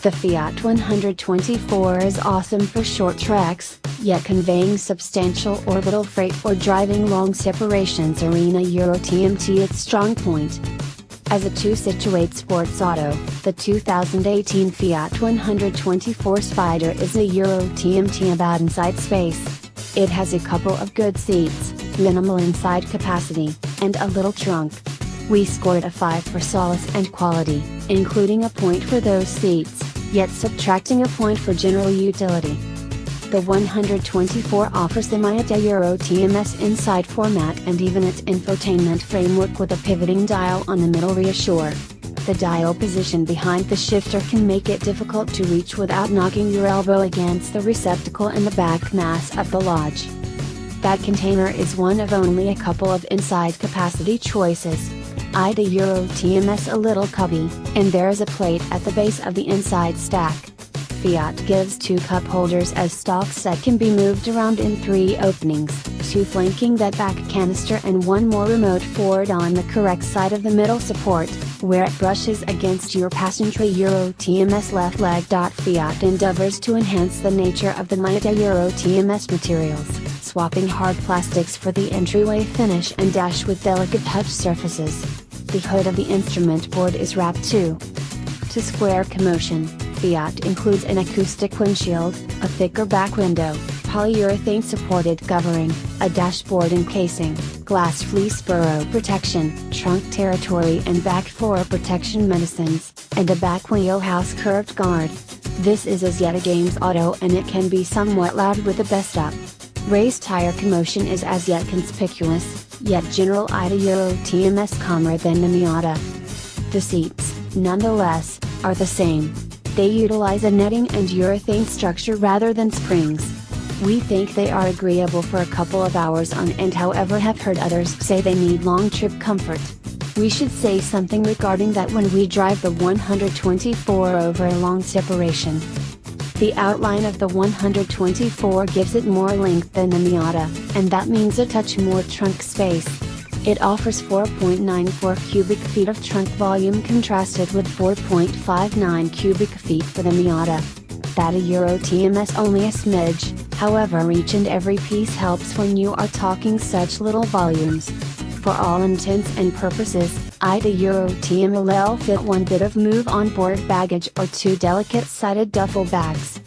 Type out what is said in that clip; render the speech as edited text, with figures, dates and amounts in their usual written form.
The Fiat 124 is awesome for short treks, yet conveying substantial orbital freight or driving long separations arena Euro TMT its strong point. As a two-situate sports auto, the 2018 Fiat 124 Spider is a Euro TMT about inside space. It has a couple of good seats, minimal inside capacity, and a little trunk. We scored a 5 for solace and quality, including a point for those seats, yet subtracting a point for general utility. The 124 offers the Fiat Euro TMS inside format and even its infotainment framework with a pivoting dial on the middle reassure. The dial position behind the shifter can make it difficult to reach without knocking your elbow against the receptacle in the back mass of the lodge. That container is one of only a couple of inside capacity choices. The Euro TMS a little cubby, and there is a plate at the base of the inside stack. Fiat gives 2 cup holders as stocks that can be moved around in 3 openings, 2 flanking that back canister and 1 more remote forward on the correct side of the middle support, where it brushes against your passenger Euro TMS left leg. Fiat endeavors to enhance the nature of the Fiat Euro TMS materials, swapping hard plastics for the entryway finish and dash with delicate touch surfaces. The hood of the instrument board is wrapped too. To square commotion, Fiat includes an acoustic windshield, a thicker back window, polyurethane supported covering, a dashboard encasing, glass fleece burrow protection, trunk territory and back floor protection medicines, and a back wheelhouse curved guard. This is as yet a games auto and it can be somewhat loud with the best up. Race tire commotion is as yet conspicuous, yet general Euro TMS calmer than the Miata. The seats, nonetheless, are the same. They utilize a netting and urethane structure rather than springs. We think they are agreeable for a couple of hours on end, however have heard others say they need long trip comfort. We should say something regarding that when we drive the 124 over a long separation. The outline of the 124 gives it more length than the Miata, and that means a touch more trunk space. It offers 4.94 cubic feet of trunk volume contrasted with 4.59 cubic feet for the Miata. That a Euro TMS only a smidge, however each and every piece helps when you are talking such little volumes. For all intents and purposes, the Euro TMS will fit 1 bit of move on board baggage or 2 delicate sided duffel bags.